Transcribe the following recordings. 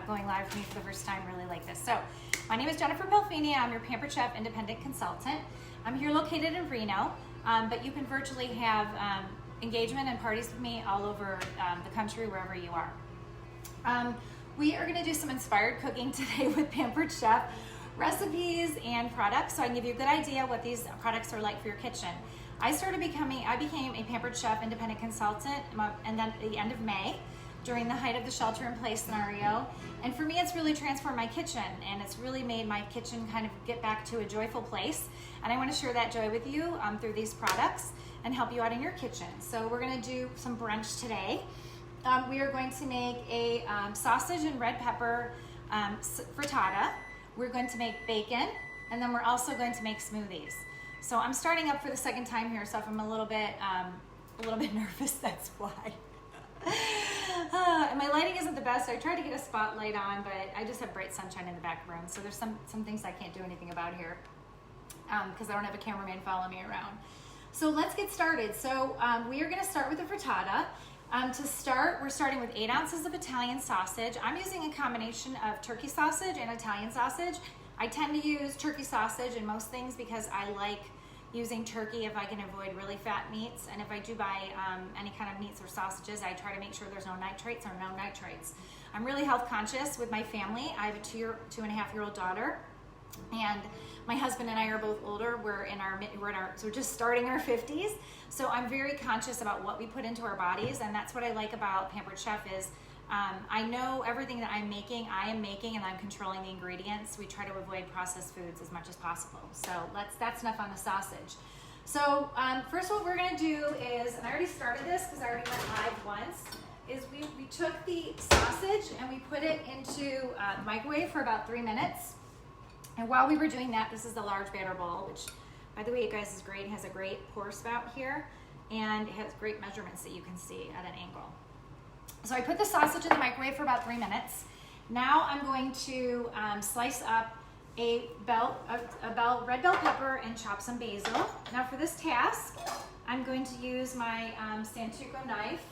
going live for me for the first time really like this. So my name is Jennifer Pelfini. I'm your Pampered Chef Independent Consultant. I'm here located in Reno, but you can virtually have engagement and parties with me all over the country, wherever you are. We are gonna do some inspired cooking today with Pampered Chef recipes and products, so I can give you a good idea what these products are like for your kitchen. I became a Pampered Chef Independent Consultant and then at the end of May during the height of the shelter-in-place scenario. And for me, it's really transformed my kitchen, and it's really made my kitchen kind of get back to a joyful place. And I want to share that joy with you through these products and help you out in your kitchen. So we're going to do some brunch today. We are going to make a sausage and red pepper frittata. We're going to make bacon, and then we're also going to make smoothies. So I'm starting up for the second time here, so if I'm a little bit nervous, that's why. And my lighting isn't the best. I tried to get a spotlight on, but I just have bright sunshine in the back room, so there's some things I can't do anything about here because I don't have a cameraman following me around. So let's get started. So we are going to start with the frittata. To start, we're starting with 8 ounces of Italian sausage. I'm using a combination of turkey sausage and Italian sausage. I tend to use turkey sausage in most things because I like using turkey if I can avoid really fat meats. And if I do buy any kind of meats or sausages, I try to make sure there's no nitrates or no nitrates. I'm really health conscious with my family. I have a 2.5-year-old daughter, and my husband and I are both older. We're just starting our 50s. So I'm very conscious about what we put into our bodies, and that's what I like about Pampered Chef is I know everything that I am making, and I'm controlling the ingredients. We try to avoid processed foods as much as possible. So that's enough on the sausage. So first what we're gonna do is, and I already started this because I already went live once, is we took the sausage and we put it into the microwave for about 3 minutes. And while we were doing that, this is the large batter bowl, which, by the way, you guys, is great. It has a great pour spout here, and it has great measurements that you can see at an angle. So I put the sausage in the microwave for about 3 minutes. Now I'm going to slice up a red bell pepper and chop some basil. Now for this task, I'm going to use my Santuco knife,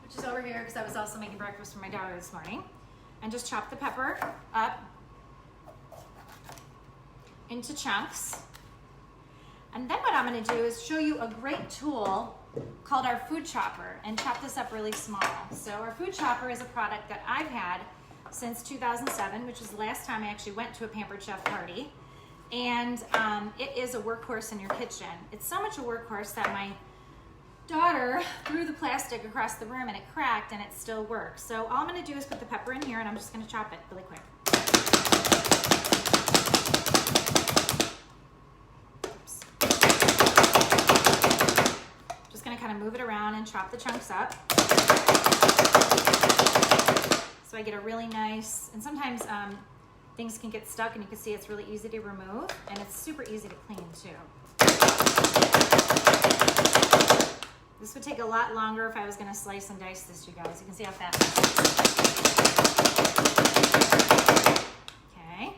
which is over here because I was also making breakfast for my daughter this morning. And just chop the pepper up into chunks. And then what I'm gonna do is show you a great tool called our food chopper and chop this up really small. So our food chopper is a product that I've had since 2007, which is the last time I actually went to a Pampered Chef party. And it is a workhorse in your kitchen. It's so much a workhorse that my daughter threw the plastic across the room and it cracked, and it still works. So all I'm going to do is put the pepper in here, and I'm just going to chop it really quick. Oops. Just going to kind of move it around and chop the chunks up. So I get a really nice, and sometimes things can get stuck, and you can see it's really easy to remove, and it's super easy to clean too. This would take a lot longer if I was going to slice and dice this, you guys. You can see how fast. Okay.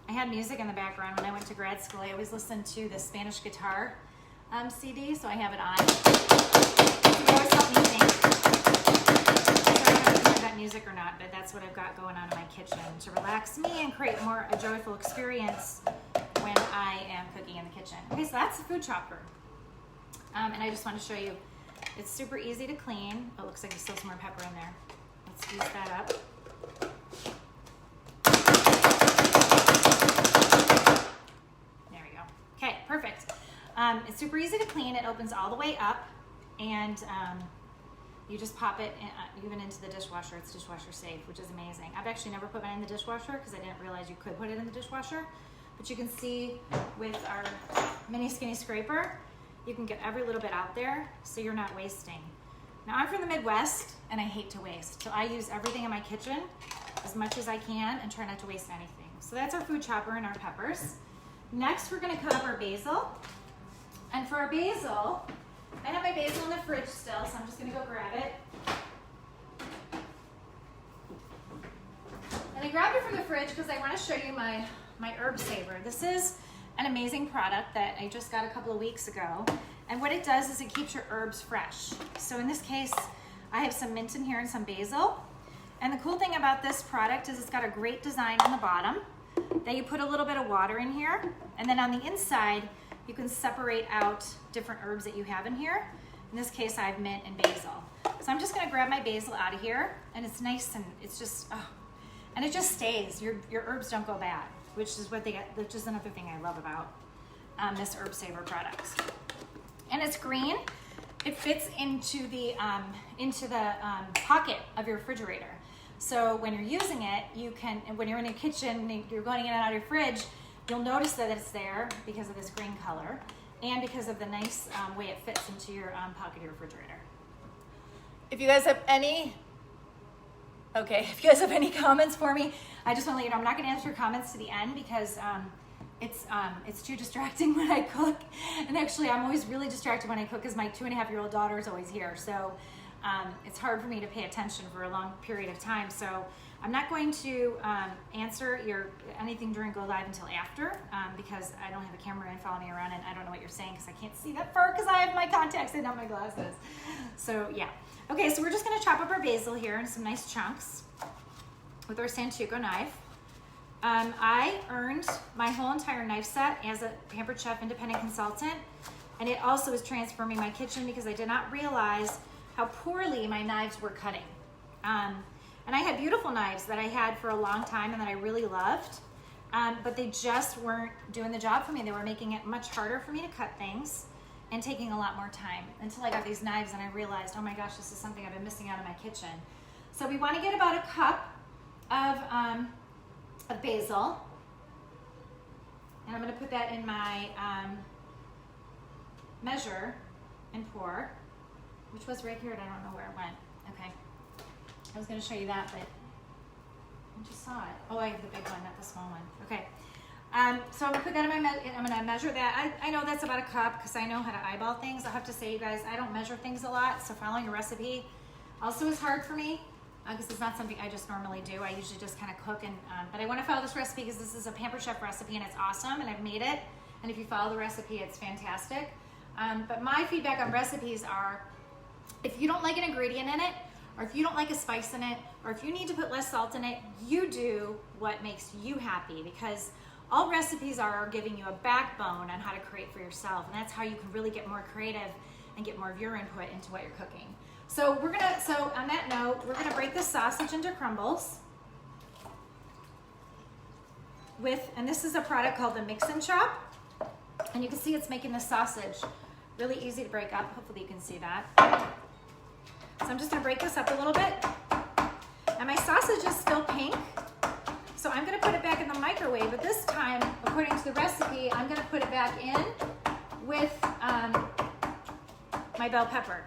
I had music in the background when I went to grad school. I always listened to the Spanish guitar CD, so I have it on. It always helped me think. Music or not, but that's what I've got going on in my kitchen to relax me and create a joyful experience when I am cooking in the kitchen. Okay, so that's the food chopper. And I just want to show you, it's super easy to clean. Oh, it looks like there's still some more pepper in there. Let's use that up. There we go. Okay, perfect. It's super easy to clean. It opens all the way up, and you just pop it even into the dishwasher. It's dishwasher safe, which is amazing. I've actually never put mine in the dishwasher because I didn't realize you could put it in the dishwasher. But you can see with our mini skinny scraper, you can get every little bit out there so you're not wasting. Now I'm from the Midwest and I hate to waste. So I use everything in my kitchen as much as I can and try not to waste anything. So that's our food chopper and our peppers. Next, we're gonna cut up our basil. And for our basil, I have my basil in the fridge still, so I'm just gonna go grab it. And I grabbed it from the fridge because I want to show you my herb saver. This is an amazing product that I just got a couple of weeks ago. And what it does is it keeps your herbs fresh. So in this case, I have some mint in here and some basil. And the cool thing about this product is it's got a great design on the bottom. Then you put a little bit of water in here. And then on the inside, you can separate out different herbs that you have in here. In this case, I have mint and basil. So I'm just gonna grab my basil out of here, and it's nice and it's just, oh, and it just stays. Your herbs don't go bad, which is what they get, which is another thing I love about this Herb Saver product. And it's green. It fits into the pocket of your refrigerator. So when you're using it, you can, when you're in your kitchen, you're going in and out of your fridge, you'll notice that it's there because of this green color and because of the nice way it fits into your pocket of your refrigerator. If you guys have any comments for me, I just want to let you know I'm not going to answer your comments to the end because it's too distracting when I cook. And actually, I'm always really distracted when I cook because my 2.5-year-old daughter is always here. So it's hard for me to pay attention for a long period of time. So I'm not going to answer anything during Go Live until after because I don't have a cameraman following me around and I don't know what you're saying because I can't see that far because I have my contacts and not my glasses. So yeah. Okay, so we're just gonna chop up our basil here in some nice chunks with our Santuco knife. I earned my whole entire knife set as a Pampered Chef independent consultant, and it also is transforming my kitchen because I did not realize how poorly my knives were cutting. And I had beautiful knives that I had for a long time and that I really loved, but they just weren't doing the job for me. They were making it much harder for me to cut things and taking a lot more time until I got these knives and I realized, oh my gosh, this is something I've been missing out in my kitchen. So we want to get about a cup of basil, and I'm going to put that in my measure and pour, which was right here and I don't know where it went. Okay, I was going to show you that, but I just saw it. Oh, I have the big one, not the small one. Okay. So I'm gonna put that in I'm gonna measure that. I know that's about a cup because I know how to eyeball things. I have to say, you guys, I don't measure things a lot, so following a recipe also is hard for me because it's not something I just normally do. I usually just kind of cook, but I want to follow this recipe because this is a Pampered Chef recipe and it's awesome, and I've made it. And if you follow the recipe, it's fantastic. But my feedback on recipes are, if you don't like an ingredient in it, or if you don't like a spice in it, or if you need to put less salt in it, you do what makes you happy, because all recipes are giving you a backbone on how to create for yourself, and that's how you can really get more creative and get more of your input into what you're cooking. So on that note, we're gonna break this sausage into crumbles and this is a product called the Mix and Chop, and you can see it's making the sausage really easy to break up. Hopefully you can see that. So I'm just gonna break this up a little bit. And my sausage is still pink, so I'm gonna put it back in the microwave, but this time, according to the recipe, I'm gonna put it back in with my bell pepper.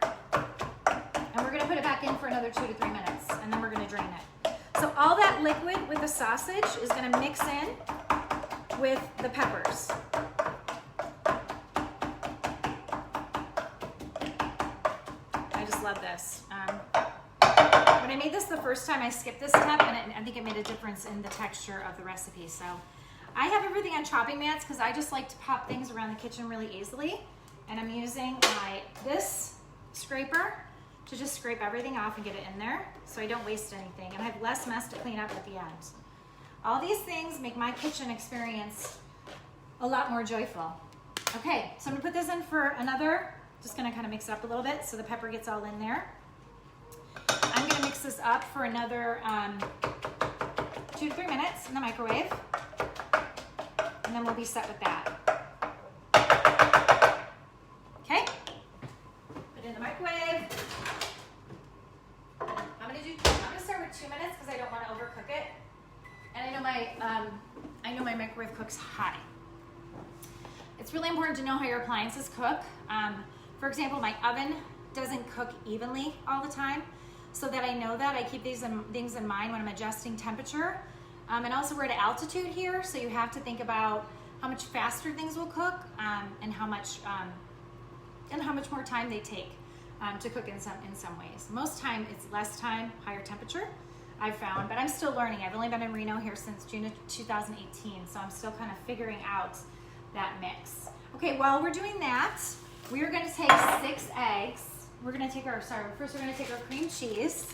And we're gonna put it back in for another 2 to 3 minutes, and then we're gonna drain it. So all that liquid with the sausage is gonna mix in with the peppers. I just love this. When I made this the first time, I skipped this step, and I think it made a difference in the texture of the recipe. So I have everything on chopping mats because I just like to pop things around the kitchen really easily. And I'm using this scraper to just scrape everything off and get it in there so I don't waste anything. And I have less mess to clean up at the end. All these things make my kitchen experience a lot more joyful. Okay, so I'm gonna put this in for another, just gonna kind of mix it up a little bit so the pepper gets all in there. I'm gonna mix this up for another 2 to 3 minutes in the microwave, and then we'll be set with that. Okay, put it in the microwave. I'm gonna start with 2 minutes because I don't want to overcook it, and I know my microwave cooks high. It's really important to know how your appliances cook. For example, my oven doesn't cook evenly all the time. So that I know that, I keep these things in mind when I'm adjusting temperature. And also we're at altitude here, so you have to think about how much faster things will cook and how much more time they take to cook in some ways. Most time it's less time, higher temperature, I've found, but I'm still learning. I've only been in Reno here since June of 2018, so I'm still kind of figuring out that mix. Okay, while we're doing that, we are gonna take 6 eggs. We're gonna take our, first we're gonna take our cream cheese,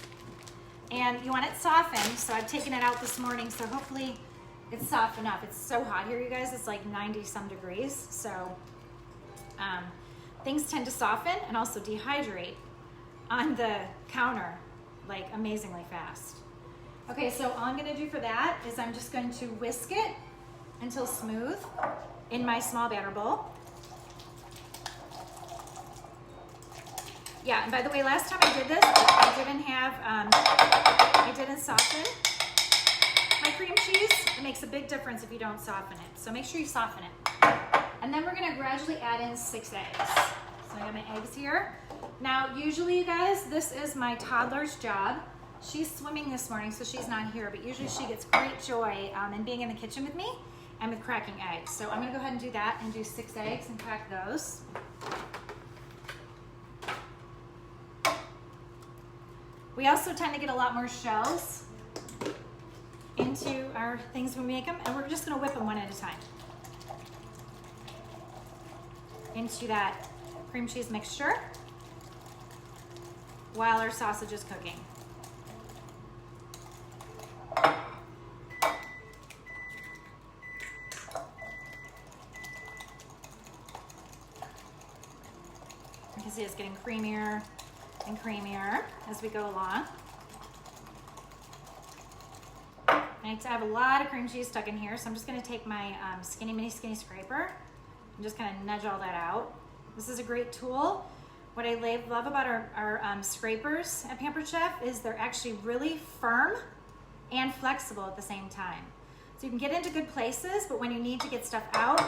and you want it softened, so I've taken it out this morning, so hopefully it's soft enough. It's so hot here, you guys, it's like 90 some degrees, so things tend to soften and also dehydrate on the counter like amazingly fast. Okay, so all I'm gonna do for that is I'm just going to whisk it until smooth in my small batter bowl. Yeah, and by the way, last time I did this, I didn't soften my cream cheese. It makes a big difference if you don't soften it. So make sure you soften it. And then we're gonna gradually add in 6 eggs. So I got my eggs here. Now, usually you guys, this is my toddler's job. She's swimming this morning, so she's not here, but usually she gets great joy in being in the kitchen with me and with cracking eggs. So I'm gonna go ahead and do that and do 6 eggs and crack those. We also tend to get a lot more shells into our things when we make them, and we're just gonna whip them one at a time into that cream cheese mixture while our sausage is cooking. You can see it's getting creamier and creamier as we go along. I have a lot of cream cheese stuck in here, so I'm just gonna take my mini skinny scraper and just kind of nudge all that out. This is a great tool. What I love about our scrapers at Pampered Chef is they're actually really firm and flexible at the same time. So you can get into good places, but when you need to get stuff out,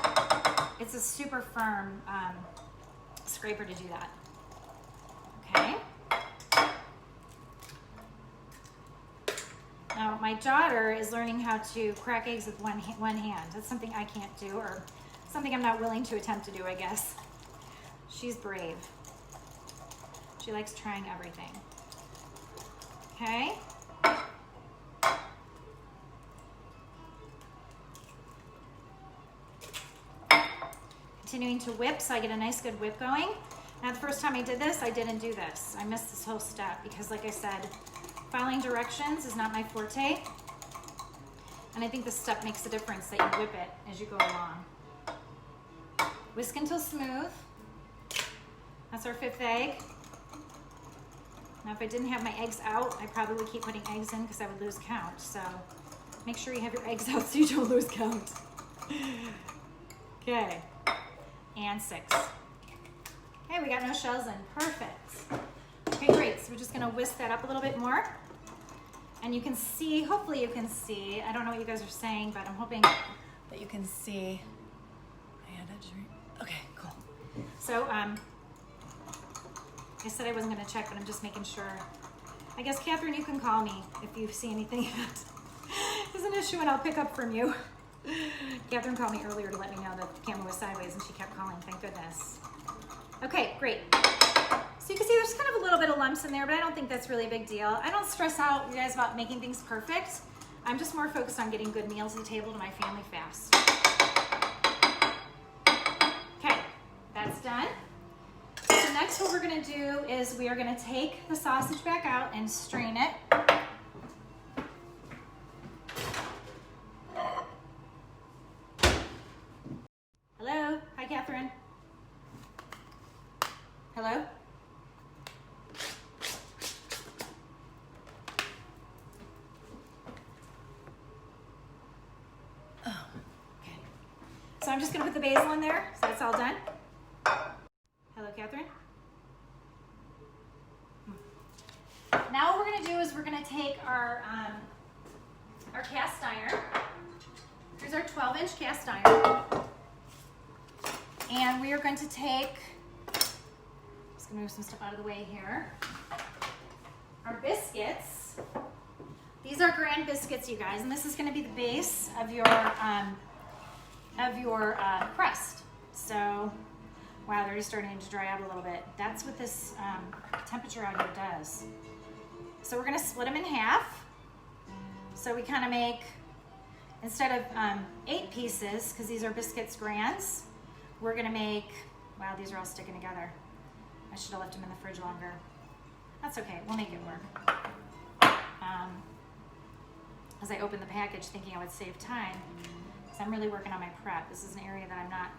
it's a super firm scraper to do that. Okay. Now, my daughter is learning how to crack eggs with one hand. That's something I can't do, or something I'm not willing to attempt to do, I guess. She's brave. She likes trying everything. Okay. Continuing to whip so I get a nice good whip going. Now, the first time I did this, I didn't do this. I missed this whole step because, like I said, following directions is not my forte. And I think this step makes a difference, that you whip it as you go along. Whisk until smooth. That's our 5th egg. Now, if I didn't have my eggs out, I probably would keep putting eggs in because I would lose count. So make sure you have your eggs out so you don't lose count. Okay, and 6. Okay, we got no shells in, perfect. Okay, great, so we're just gonna whisk that up a little bit more. And you can see, hopefully you can see, I don't know what you guys are saying, but I'm hoping that you can see. Okay, cool. So, I said I wasn't gonna check, but I'm just making sure. I guess, Catherine, you can call me if you see anything that is an issue, and I'll pick up from you. Catherine called me earlier to let me know that the camera was sideways, and she kept calling, thank goodness. Okay, great. So you can see there's kind of a little bit of lumps in there, but I don't think that's really a big deal. I don't stress out, you guys, about making things perfect. I'm just more focused on getting good meals to the table to my family fast. Okay, that's done. So next what we're gonna do is we are gonna take the sausage back out and strain it. Hello, hi Catherine. Hello? Oh, okay. So I'm just gonna put the basil in there, so that's all done. Hello, Catherine. Now what we're gonna do is we're gonna take our cast iron. Here's our 12-inch cast iron. And we are going to take, just gonna move some stuff out of the way here. Our biscuits. These are grand biscuits, you guys, and this is gonna be the base of your crust. So, wow, they're just starting to dry out a little bit. That's what this temperature out here does. So we're gonna split them in half. So we kind of make instead of 8 pieces, because these are biscuits grands, we're gonna make, wow, these are all sticking together. I should have left them in the fridge longer. That's okay, we'll make it work. As I opened the package thinking I would save time, because I'm really working on my prep. This is an area that I'm not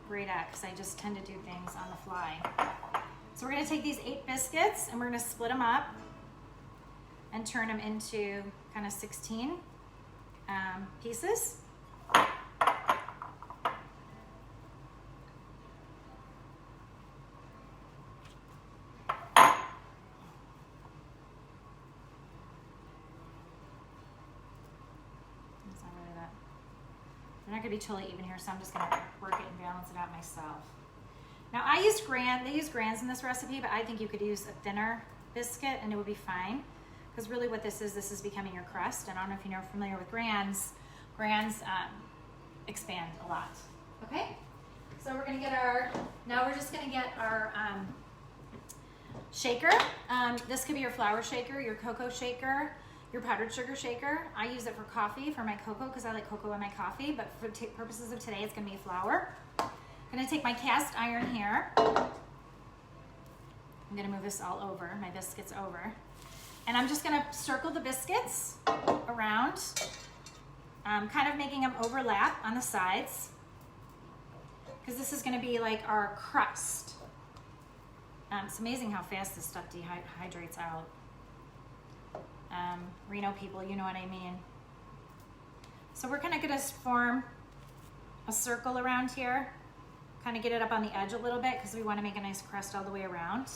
great at, because I just tend to do things on the fly. So we're gonna take these 8 biscuits and we're gonna split them up and turn them into kind of 16 pieces. They're not gonna be totally even here, so I'm just gonna work it and balance it out myself. Now they use grands in this recipe, but I think you could use a thinner biscuit and it would be fine. Because really what this is becoming your crust. And I don't know if you're familiar with grands. Grands expand a lot. Okay? So we're gonna get now we're just gonna get our shaker. This could be your flour shaker, your cocoa shaker, your powdered sugar shaker. I use it for coffee, for my cocoa, because I like cocoa in my coffee, but for purposes of today, it's gonna be flour. I'm gonna take my cast iron here. I'm gonna move this all over, my biscuits over. And I'm just gonna circle the biscuits around, kind of making them overlap on the sides, because this is gonna be like our crust. It's amazing how fast this stuff dehydrates out. Reno people, you know what I mean. So we're kind of gonna form a circle around here, kind of get it up on the edge a little bit because we want to make a nice crust all the way around.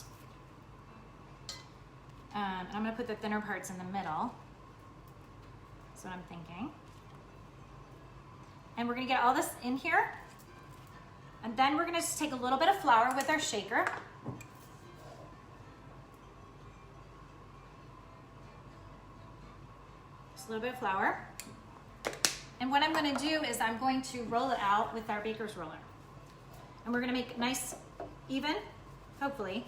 And I'm gonna put the thinner parts in the middle. That's what I'm thinking. And we're gonna get all this in here. And then we're gonna just take a little bit of flour with our shaker. A little bit of flour. And what I'm going to do is I'm going to roll it out with our baker's roller. And we're going to make nice, even, hopefully,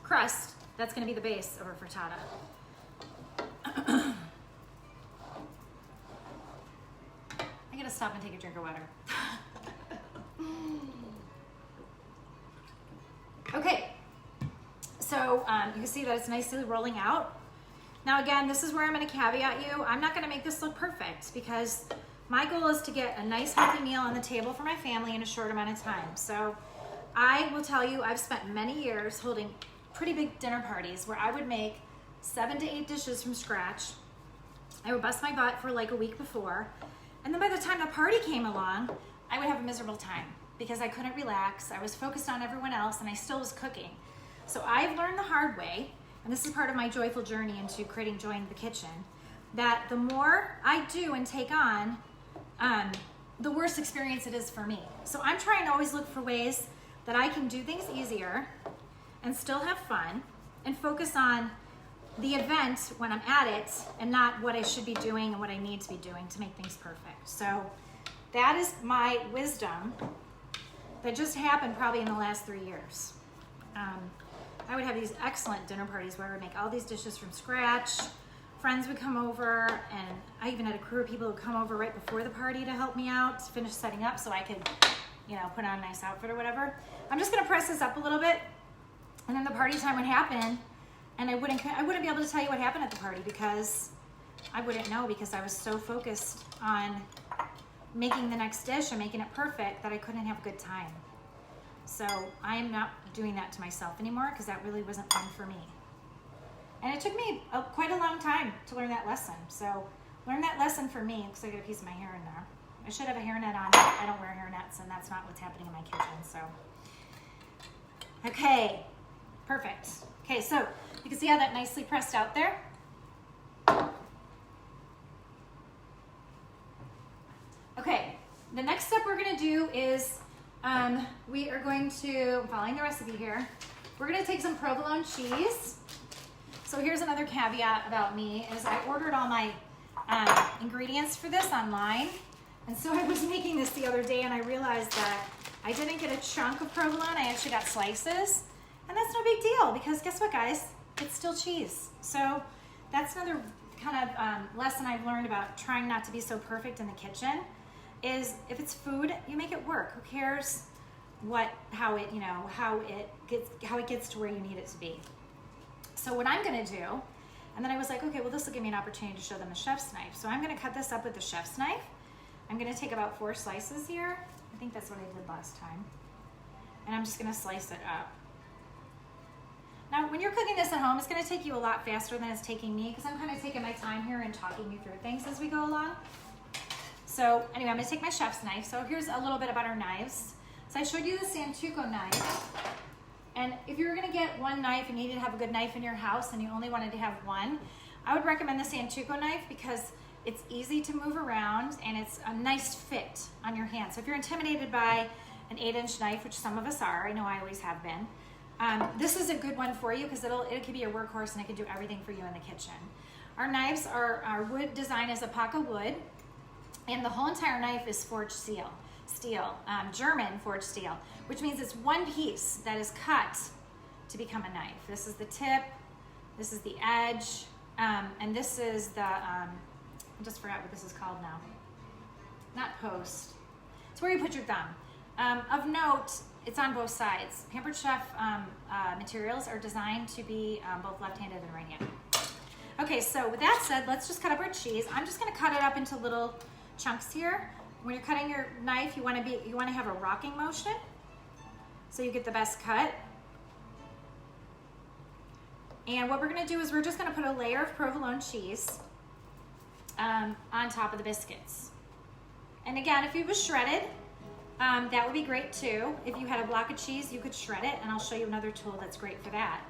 crust. That's going to be the base of our frittata. I got to stop and take a drink of water. Okay, so you can see that it's nicely rolling out. Now again, this is where I'm gonna caveat you. I'm not gonna make this look perfect because my goal is to get a nice healthy meal on the table for my family in a short amount of time. So I will tell you, I've spent many years holding pretty big dinner parties where I would make 7 to 8 dishes from scratch. I would bust my butt for like a week before. And then by the time the party came along, I would have a miserable time because I couldn't relax. I was focused on everyone else and I still was cooking. So I've learned the hard way, and this is part of my joyful journey into creating joy in the kitchen, that the more I do and take on, the worse experience it is for me. So I'm trying to always look for ways that I can do things easier and still have fun and focus on the event when I'm at it and not what I should be doing and what I need to be doing to make things perfect. So that is my wisdom that just happened probably in the last 3 years. I would have these excellent dinner parties where I would make all these dishes from scratch. Friends would come over, and I even had a crew of people who would come over right before the party to help me out, to finish setting up so I could, put on a nice outfit or whatever. I'm just gonna press this up a little bit, and then the party time would happen, and I wouldn't be able to tell you what happened at the party because I wouldn't know, because I was so focused on making the next dish and making it perfect that I couldn't have a good time. So I am not doing that to myself anymore because that really wasn't fun for me. And it took me quite a long time to learn that lesson. So learn that lesson for me, because I got a piece of my hair in there. I should have a hairnet on. I don't wear hairnets, and that's not what's happening in my kitchen. So, okay, perfect. Okay, so you can see how that nicely pressed out there. Okay, the next step we're gonna do is we are going to, following the recipe here, we're gonna take some provolone cheese. So here's another caveat about me, is I ordered all my ingredients for this online. And so I was making this the other day and I realized that I didn't get a chunk of provolone, I actually got slices. And that's no big deal because guess what, guys? It's still cheese. So that's another kind of lesson I've learned about trying not to be so perfect in the kitchen is if it's food, you make it work. Who cares how it gets to where you need it to be. So what I'm gonna do, and then I was like, okay, well, this will give me an opportunity to show them the chef's knife. So I'm gonna cut this up with the chef's knife. I'm gonna take about 4 slices here. I think that's what I did last time. And I'm just gonna slice it up. Now, when you're cooking this at home, it's gonna take you a lot faster than it's taking me because I'm kind of taking my time here and talking you through things as we go along. So anyway, I'm gonna take my chef's knife. So here's a little bit about our knives. So I showed you the Santuco knife. And if you were gonna get one knife and you needed to have a good knife in your house and you only wanted to have one, I would recommend the Santuco knife because it's easy to move around and it's a nice fit on your hand. So if you're intimidated by an 8-inch knife, which some of us are, I know I always have been, this is a good one for you because it could be a workhorse and it can do everything for you in the kitchen. Our knives our wood design is Apaca wood, and the whole entire knife is forged steel, German forged steel, which means it's one piece that is cut to become a knife. This is the tip, this is the edge, and this is the, I just forgot what this is called now. Not post. It's where you put your thumb. Of note, it's on both sides. Pampered Chef materials are designed to be both left-handed and right-handed. Okay, so with that said, let's just cut up our cheese. I'm just gonna cut it up into little chunks here. When you're cutting your knife, you wanna have a rocking motion so you get the best cut. And what we're gonna do is we're just gonna put a layer of provolone cheese on top of the biscuits. And again, if it was shredded, that would be great too. If you had a block of cheese, you could shred it, and I'll show you another tool that's great for that.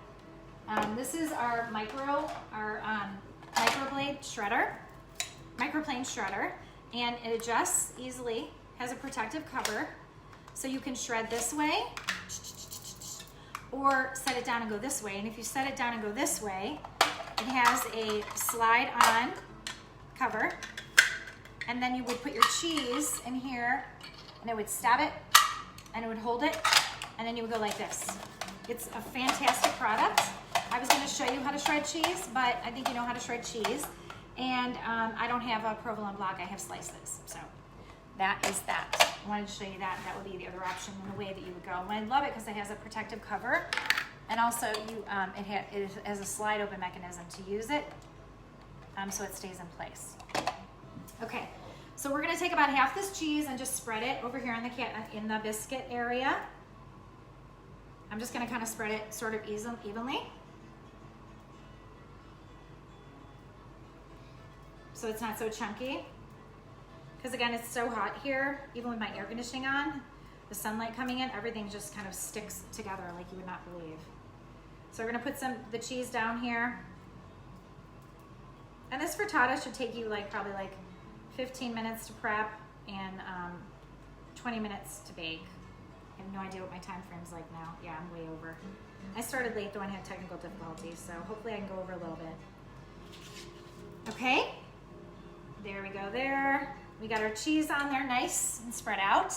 This is our microplane shredder, and it adjusts easily, has a protective cover, so you can shred this way, or set it down and go this way. And if you set it down and go this way, it has a slide on cover, and then you would put your cheese in here, and it would stab it, and it would hold it, and then you would go like this. It's a fantastic product. I was gonna show you how to shred cheese, but I think you know how to shred cheese. And I don't have a provolone block, I have slices. So that is that. I wanted to show you that. That would be the other option in the way that you would go. And I love it because it has a protective cover, and also it has a slide open mechanism to use it, so it stays in place. Okay. So we're gonna take about half this cheese and just spread it over here in the biscuit area. I'm just gonna kind of spread it sort of evenly. So it's not so chunky. Because again, it's so hot here, even with my air conditioning on, the sunlight coming in, everything just kind of sticks together like you would not believe. So we're gonna put the cheese down here. And this frittata should take you probably 15 minutes to prep and 20 minutes to bake. I have no idea what my time frame's like now. Yeah, I'm way over. I started late though and had technical difficulties, so hopefully I can go over a little bit. Okay, there we go there. We got our cheese on there nice and spread out.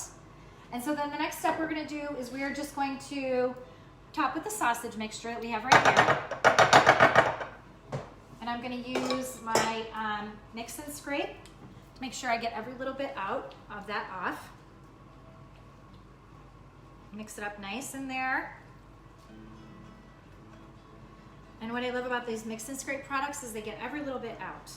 And so then the next step we're gonna do is we are just going to top with the sausage mixture that we have right here. And I'm gonna use my mix and scrape to make sure I get every little bit out of that off. Mix it up nice in there. And what I love about these mix and scrape products is they get every little bit out.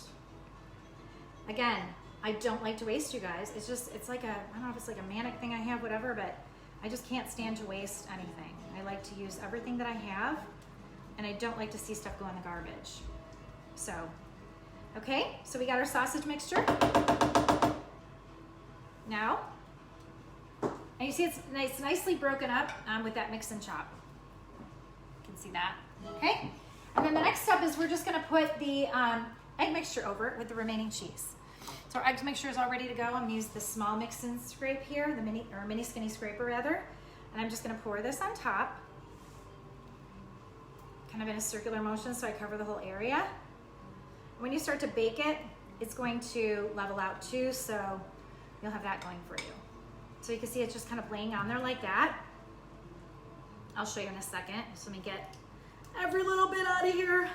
Again, I don't like to waste, you guys. It's like I don't know if it's like a manic thing I have, whatever, but I just can't stand to waste anything. I like to use everything that I have, and I don't like to see stuff go in the garbage. So, okay, so we got our sausage mixture. Now, and you see it's nicely broken up with that mix and chop. You can see that, okay? And then the next step is we're just gonna put the egg mixture over it with the remaining cheese. So our egg mixture is all ready to go. I'm gonna use the small mix and scrape here, the mini skinny scraper rather, and I'm just gonna pour this on top, kind of in a circular motion so I cover the whole area. When you start to bake it, it's going to level out too, so you'll have that going for you. So you can see it's just kind of laying on there like that. I'll show you in a second. So let me get every little bit out of here.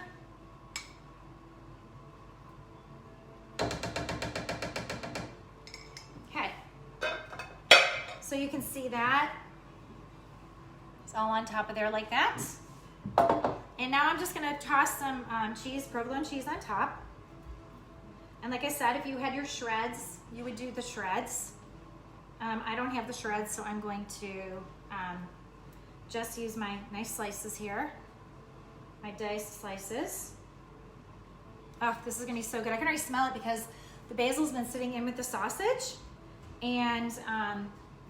you can see that. It's all on top of there like that. And now I'm just gonna toss some cheese, provolone cheese on top. And like I said, if you had your shreds, you would do the shreds. I don't have the shreds, so I'm going to just use my nice slices here. My diced slices. Oh, this is gonna be so good. I can already smell it because the basil's been sitting in with the sausage, and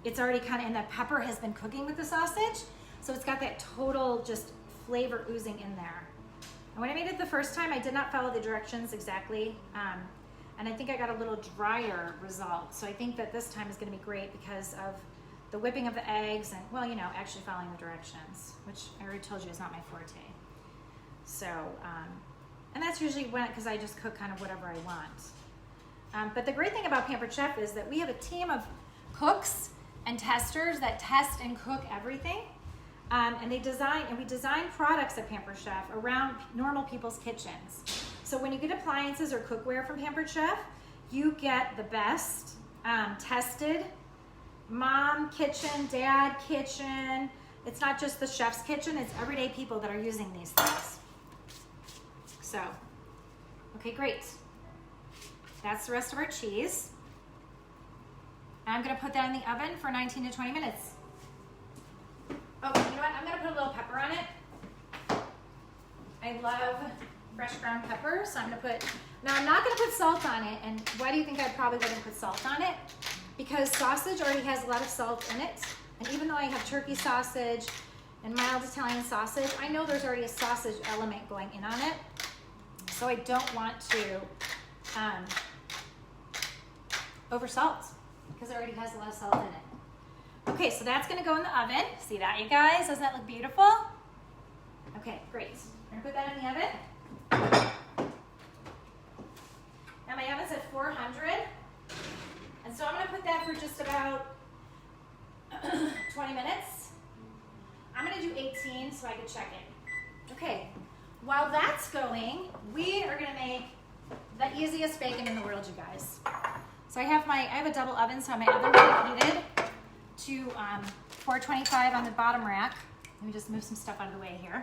it's already kind of, and the pepper has been cooking with the sausage. So it's got that total just flavor oozing in there. And when I made it the first time, I did not follow the directions exactly. And I think I got a little drier result. So I think that this time is gonna be great because of the whipping of the eggs and, well, you know, actually following the directions, which I already told you is not my forte. So, and that's usually when, because I just cook kind of whatever I want. But the great thing about Pampered Chef is that we have a team of cooks and testers that test and cook everything. And we design products at Pampered Chef around normal people's kitchens. So when you get appliances or cookware from Pampered Chef, you get the best tested mom kitchen, dad kitchen. It's not just the chef's kitchen, it's everyday people that are using these things. So, okay, great. That's the rest of our cheese. I'm gonna put that in the oven for 19 to 20 minutes. Oh, you know what? I'm gonna put a little pepper on it. I love fresh ground pepper, so I'm gonna put, now I'm not gonna put salt on it, and why do you think I probably wouldn't put salt on it? Because sausage already has a lot of salt in it, and even though I have turkey sausage and mild Italian sausage, I know there's already a sausage element going in on it, so I don't want to over salt, because it already has a lot of salt in it. Okay, so that's gonna go in the oven. See that, you guys? Doesn't that look beautiful? Okay, great. I'm gonna put that in the oven. Now my oven's at 400, and so I'm gonna put that for just about 20 minutes. I'm gonna do 18 so I can check it. Okay, while that's going, we are gonna make the easiest bacon in the world, you guys. So I have a double oven, so my oven preheated to 425 on the bottom rack. Let me just move some stuff out of the way here.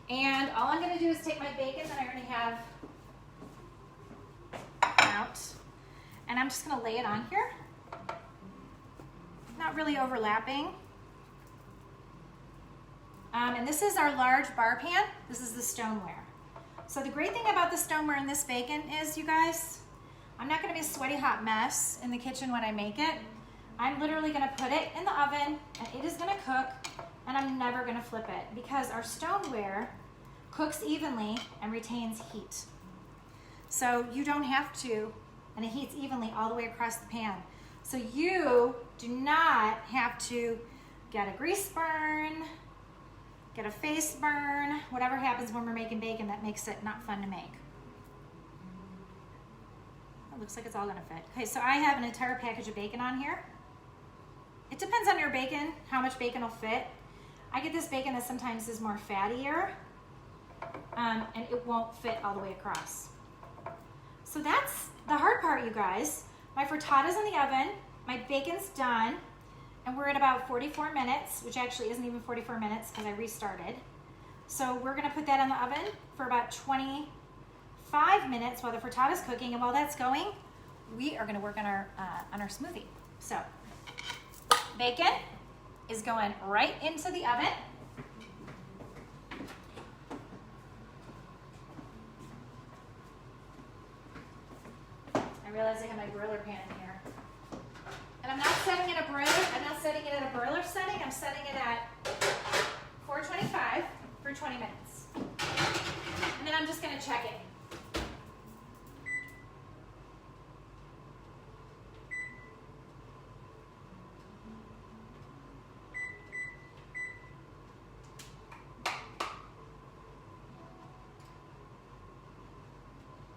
And all I'm gonna do is take my bacon that I already have out, and I'm just gonna lay it on here. Not really overlapping. And this is our large bar pan. This is the stoneware. So the great thing about the stoneware in this bacon is, you guys, I'm not gonna be a sweaty hot mess in the kitchen when I make it. I'm literally gonna put it in the oven and it is gonna cook, and I'm never gonna flip it because our stoneware cooks evenly and retains heat. So you don't have to, and it heats evenly all the way across the pan. So you do not have to get a grease burn, get a face burn, whatever happens when we're making bacon that makes it not fun to make. It looks like it's all gonna fit. Okay, so I have an entire package of bacon on here. It depends on your bacon, how much bacon will fit. I get this bacon that sometimes is more fattier, and it won't fit all the way across. So that's the hard part, you guys. My frittata's in the oven, my bacon's done, and we're at about 44 minutes, which actually isn't even 44 minutes because I restarted. So we're gonna put that in the oven for about 25 minutes while the frittata's cooking, and while that's going, we are gonna work on our smoothie. So, bacon is going right into the oven. I realize I have my broiler pan in here. And I'm not setting it at a broiler setting, I'm setting it at 425 for 20 minutes. And then I'm just gonna check it.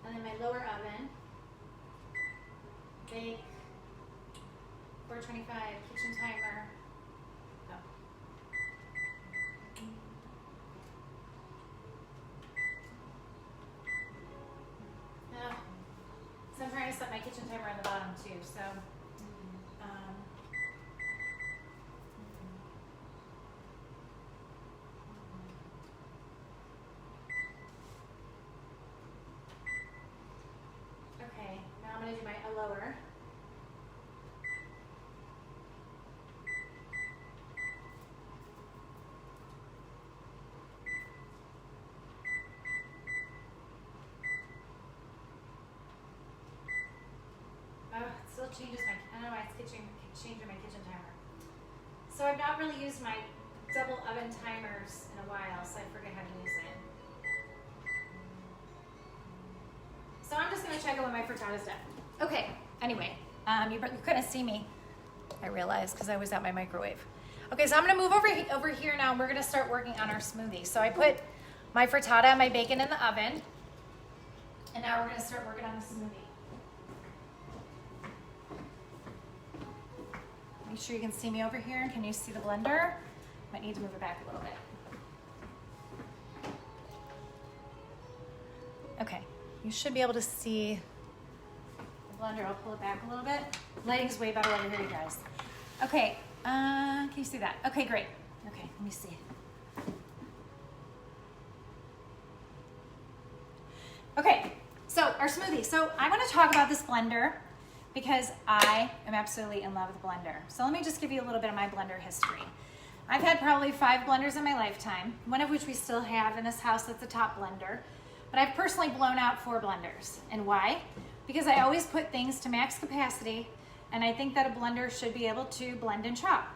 And then my lower oven, bake, 425, kitchen timer. Oh. So I'm trying to set my kitchen timer on the bottom too, microwave. So, okay, now I'm going to do a lower. Oh, it still changes my, I don't know why it's changing my kitchen timer. So I've not really used my double oven timers in a while, so I forget how to use it. So I'm just gonna check it when my frittata's done. Okay, anyway, you couldn't see me, I realized, because I was at my microwave. Okay, so I'm gonna move over here now, and we're gonna start working on our smoothie. So I put my frittata and my bacon in the oven, and now we're gonna start working on the smoothie. Make sure you can see me over here. Can you see the blender? Might need to move it back a little bit. Okay, you should be able to see the blender. I'll pull it back a little bit. Lighting's way better over here, you guys. Okay, can you see that? Okay, great. Okay, let me see. Okay, so our smoothie. So I want to talk about this blender because I am absolutely in love with the blender. So let me just give you a little bit of my blender history. I've had probably 5 blenders in my lifetime, one of which we still have in this house that's a top blender. But I've personally blown out 4 blenders. And why? Because I always put things to max capacity, and I think that a blender should be able to blend and chop.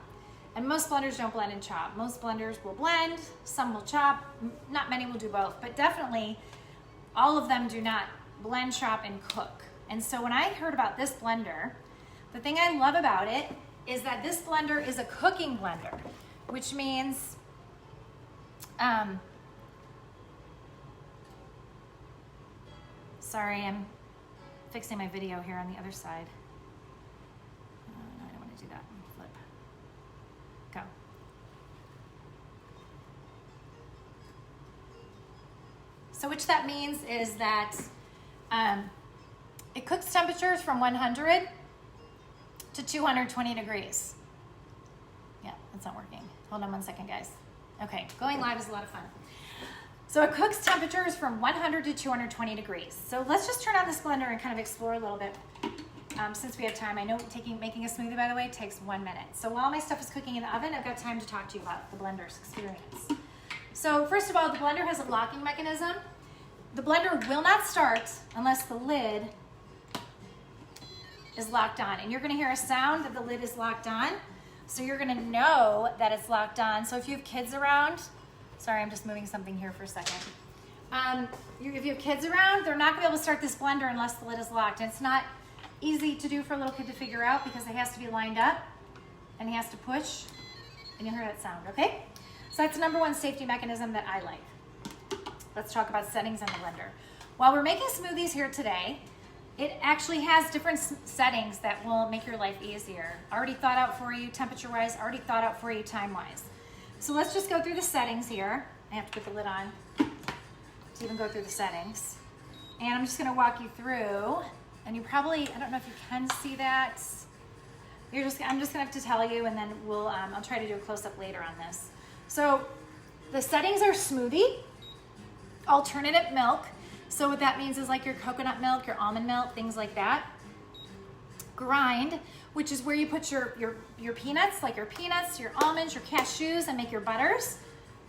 And most blenders don't blend and chop. Most blenders will blend, some will chop, not many will do both, but definitely all of them do not blend, chop, and cook. And so when I heard about this blender, the thing I love about it is that this blender is a cooking blender, which means sorry, I'm fixing my video here on the other side. No, I don't want to do that. Flip. Go. So which that means is that it cooks temperatures from 100 to 220 degrees. Yeah, that's not working. Hold on one second, guys. Okay, going live is a lot of fun. So it cooks temperatures from 100 to 220 degrees. So let's just turn on this blender and kind of explore a little bit since we have time. I know making a smoothie, by the way, takes 1 minute. So while my stuff is cooking in the oven, I've got time to talk to you about the blender's experience. So first of all, the blender has a locking mechanism. The blender will not start unless the lid is locked on. And you're gonna hear a sound that the lid is locked on. So you're gonna know that it's locked on. So if you have kids around, sorry, I'm just moving something here for a second. If you have kids around, they're not gonna be able to start this blender unless the lid is locked. And it's not easy to do for a little kid to figure out because it has to be lined up and he has to push and you'll hear that sound, okay? So that's the number 1 safety mechanism that I like. Let's talk about settings on the blender. While we're making smoothies here today, it actually has different settings that will make your life easier. Already thought out for you temperature-wise, already thought out for you time-wise. So let's just go through the settings here. I have to put the lid on to even go through the settings. And I'm just gonna walk you through, and you probably, I don't know if you can see that. I'm just gonna have to tell you, and then I'll try to do a close-up later on this. So the settings are smoothie, alternative milk. So what that means is like your coconut milk, your almond milk, things like that. Grind, which is where you put your peanuts, like your peanuts, your almonds, your cashews, and make your butters.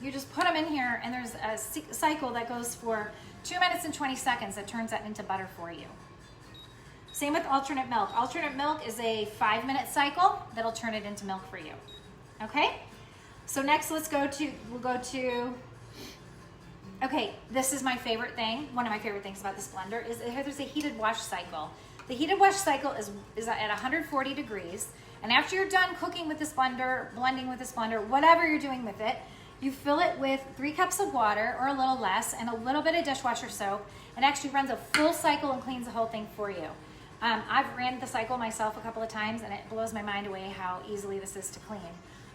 You just put them in here, and there's a cycle that goes for 2 minutes and 20 seconds that turns that into butter for you. Same with alternate milk. Alternate milk is a 5-minute cycle that'll turn it into milk for you. Okay? So next we'll go to, okay, this is my favorite thing. One of my favorite things about this blender is there's a heated wash cycle. The heated wash cycle is at 140 degrees. And after you're done cooking with this blender, blending with this blender, whatever you're doing with it, you fill it with 3 cups of water or a little less and a little bit of dishwasher soap. It actually runs a full cycle and cleans the whole thing for you. I've ran the cycle myself a couple of times and it blows my mind away how easily this is to clean.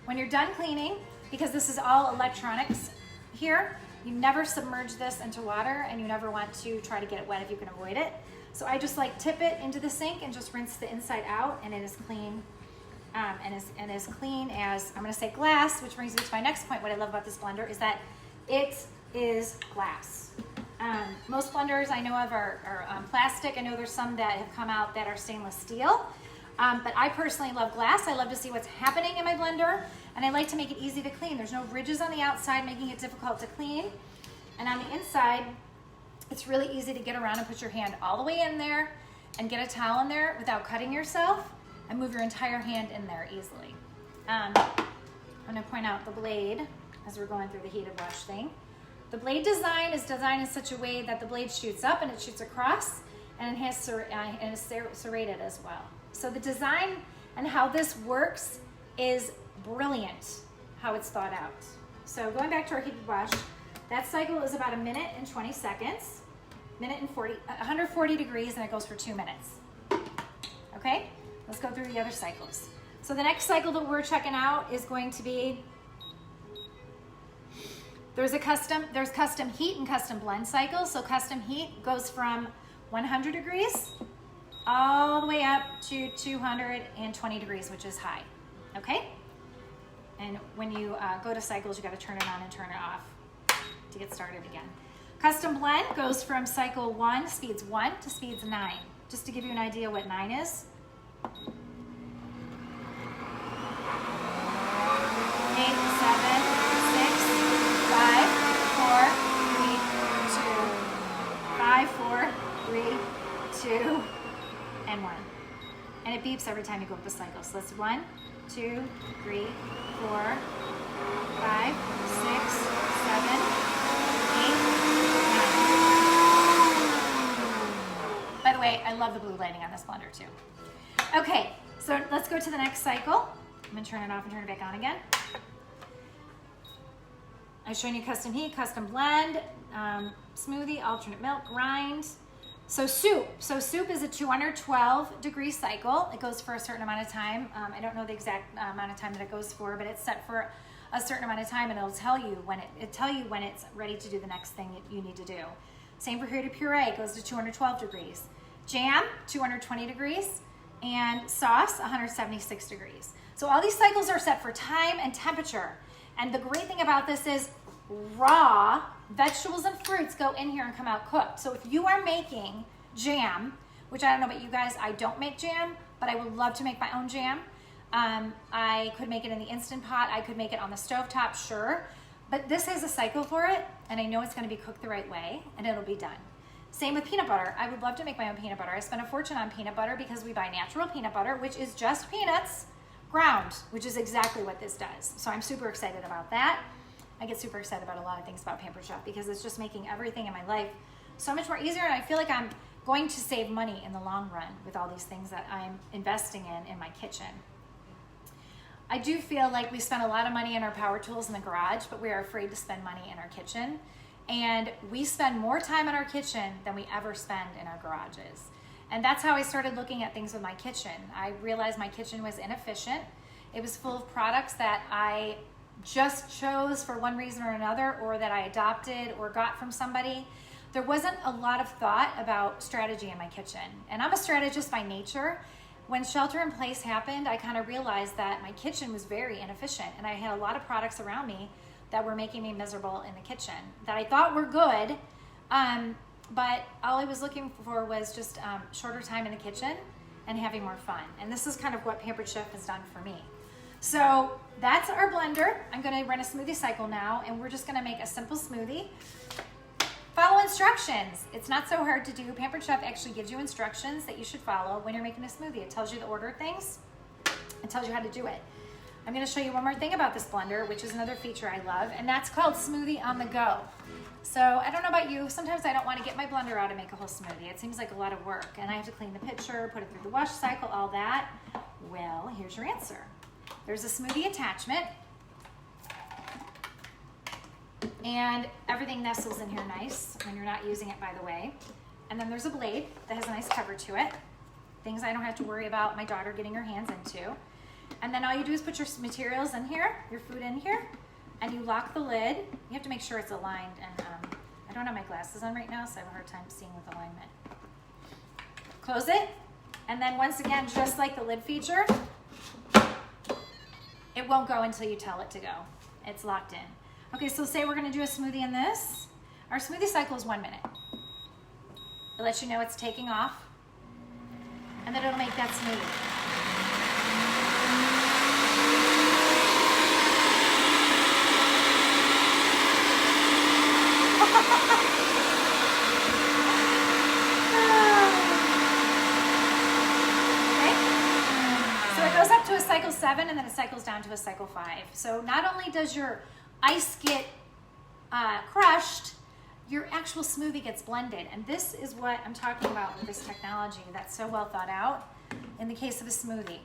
When you're done cleaning, because this is all electronics here, you never submerge this into water and you never want to try to get it wet if you can avoid it. So I just like tip it into the sink and just rinse the inside out, and it is clean. And as clean as, I'm gonna say glass, which brings me to my next point. What I love about this blender is that it is glass. Most blenders I know of are plastic. I know there's some that have come out that are stainless steel. But I personally love glass. I love to see what's happening in my blender, and I like to make it easy to clean. There's no ridges on the outside making it difficult to clean. And on the inside, it's really easy to get around and put your hand all the way in there and get a towel in there without cutting yourself and move your entire hand in there easily. I'm gonna point out the blade as we're going through the heated wash thing. The blade design is designed in such a way that the blade shoots up and it shoots across, and it has and is serrated as well. So the design and how this works is brilliant, how it's thought out. So going back to our heated wash, that cycle is about 1 minute and 20 seconds, 140 degrees, and it goes for 2 minutes. Okay, let's go through the other cycles. So the next cycle that we're checking out is going to be, there's custom heat and custom blend cycles. So custom heat goes from 100 degrees all the way up to 220 degrees, which is high, okay? And when you go to cycles, you gotta turn it on and turn it off to get started again. Custom blend goes from cycle 1, speeds 1 to speeds 9. Just to give you an idea what 9 is. 8, 7, 6, 5, 4, 3, 2, and 1. And it beeps every time you go up a cycle. So that's 1, 2, 3, 4, 5, 6, 7, 8, 9. By the way, I love the blue lighting on this blender too. Okay, so let's go to the next cycle. I'm gonna turn it off and turn it back on again. I'm showing you custom heat, custom blend, smoothie, alternate milk, grind. So soup is a 212 degree cycle. It goes for a certain amount of time. I don't know the exact amount of time that it goes for, but it's set for a certain amount of time, and it'll tell you when it's ready to do the next thing that you need to do. Same for heated puree, it goes to 212 degrees. Jam, 220 degrees, and sauce, 176 degrees. So all these cycles are set for time and temperature. And the great thing about this is raw vegetables and fruits go in here and come out cooked. So if you are making jam, which I don't know about you guys, I don't make jam, but I would love to make my own jam. I could make it in the Instant Pot. I could make it on the stovetop, sure. But this has a cycle for it, and I know it's gonna be cooked the right way, and it'll be done. Same with peanut butter. I would love to make my own peanut butter. I spend a fortune on peanut butter because we buy natural peanut butter, which is just peanuts ground, which is exactly what this does. So I'm super excited about that. I get super excited about a lot of things about Pampered Chef because it's just making everything in my life so much more easier, and I feel like I'm going to save money in the long run with all these things that I'm investing in my kitchen. I do feel like we spend a lot of money on our power tools in the garage, but we are afraid to spend money in our kitchen. And we spend more time in our kitchen than we ever spend in our garages. And that's how I started looking at things with my kitchen. I realized my kitchen was inefficient. It was full of products that I just chose for one reason or another, or that I adopted or got from somebody. There wasn't a lot of thought about strategy in my kitchen. And I'm a strategist by nature. When shelter in place happened, I kind of realized that my kitchen was very inefficient, and I had a lot of products around me that were making me miserable in the kitchen that I thought were good, but all I was looking for was just shorter time in the kitchen and having more fun. And this is kind of what Pampered Chef has done for me. So that's our blender. I'm gonna run a smoothie cycle now, and we're just gonna make a simple smoothie. Follow instructions. It's not so hard to do. Pampered Chef actually gives you instructions that you should follow when you're making a smoothie. It tells you the order of things. It tells you how to do it. I'm gonna show you one more thing about this blender, which is another feature I love, and that's called Smoothie on the Go. So I don't know about you, sometimes I don't wanna get my blender out and make a whole smoothie. It seems like a lot of work, and I have to clean the pitcher, put it through the wash cycle, all that. Well, here's your answer. There's a smoothie attachment, and everything nestles in here nice when you're not using it, by the way. And then there's a blade that has a nice cover to it. Things I don't have to worry about my daughter getting her hands into. And then all you do is put your materials in here, your food in here, and you lock the lid. You have to make sure it's aligned, and I don't have my glasses on right now, so I have a hard time seeing with alignment. Close it. And then once again, just like the lid feature, it won't go until you tell it to go. It's locked in. Okay, so say we're gonna do a smoothie in this. Our smoothie cycle is 1 minute. It lets you know it's taking off, and then it'll make that smoothie. To a cycle 7, and then it cycles down to a cycle 5. So not only does your ice get crushed, your actual smoothie gets blended. And this is what I'm talking about with this technology that's so well thought out in the case of a smoothie.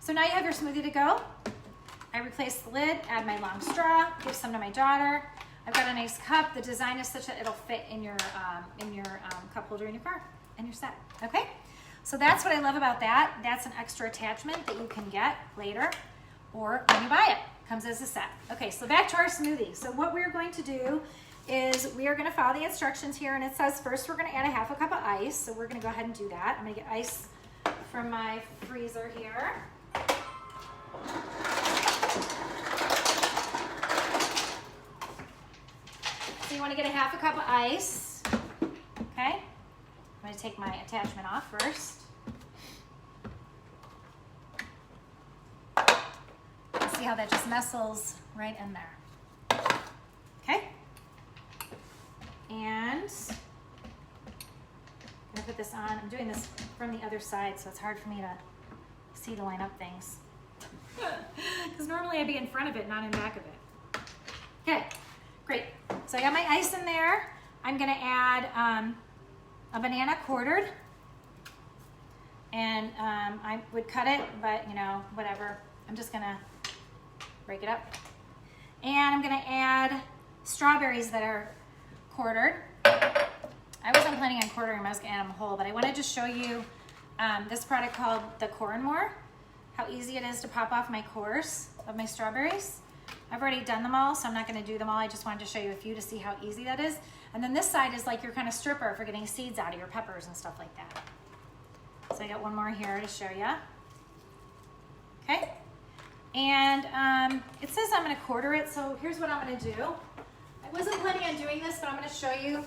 So now you have your smoothie to go. I replace the lid, add my long straw, give some to my daughter. I've got a nice cup. The design is such that it'll fit in your cup holder in your car, and you're set. Okay? So that's what I love about that. That's an extra attachment that you can get later or when you buy it. Comes as a set. Okay, so back to our smoothie. So what we're going to do is we are going to follow the instructions here, and it says first we're going to add a half a cup of ice. So we're going to go ahead and do that. I'm going to get ice from my freezer here. So you want to get a half a cup of ice. Okay? I'm going to take my attachment off first. See how that just nestles right in there. Okay? And I'm going to put this on. I'm doing this from the other side, so it's hard for me to see to line up things. Because normally I'd be in front of it, not in back of it. Okay, great. So I got my ice in there. I'm going to add a banana quartered, and I would cut it, but you know, whatever. I'm just gonna break it up. And I'm gonna add strawberries that are quartered. I wasn't planning on quartering them, I was gonna add them whole, but I wanted to show you this product called the Core & More, how easy it is to pop off my cores of my strawberries. I've already done them all, so I'm not gonna do them all. I just wanted to show you a few to see how easy that is. And then this side is like your kind of stripper for getting seeds out of your peppers and stuff like that. So I got one more here to show you. Okay. And it says I'm gonna quarter it, so here's what I'm gonna do. I wasn't planning on doing this, but I'm gonna show you.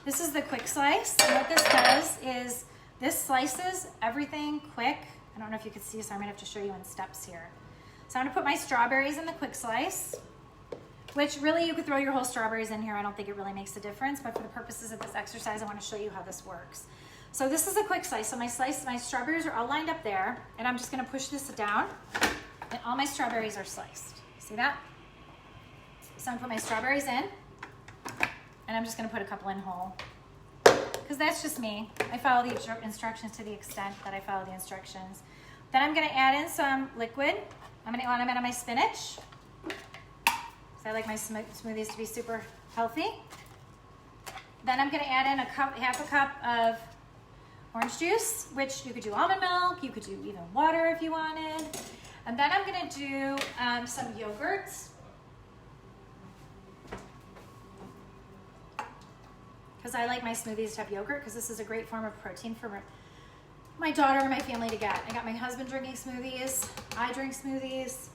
This is the quick slice. And what this does is this slices everything quick. I don't know if you can see, so I'm gonna have to show you in steps here. So I'm gonna put my strawberries in the quick slice, which really you could throw your whole strawberries in here. I don't think it really makes a difference, but for the purposes of this exercise, I want to show you how this works. So this is a quick slice. So my strawberries are all lined up there, and I'm just going to push this down, and all my strawberries are sliced. See that? So I'm going to put my strawberries in, and I'm just going to put a couple in whole, because that's just me. I follow the instructions to the extent that I follow the instructions. Then I'm going to add in some liquid. I'm going to add my spinach. I like my smoothies to be super healthy. Then I'm going to add in half a cup of orange juice, which you could do almond milk, you could do even water if you wanted. And then I'm going to do some yogurt. Because I like my smoothies to have yogurt, because this is a great form of protein for my daughter and my family to get. I got my husband drinking smoothies. I drink smoothies.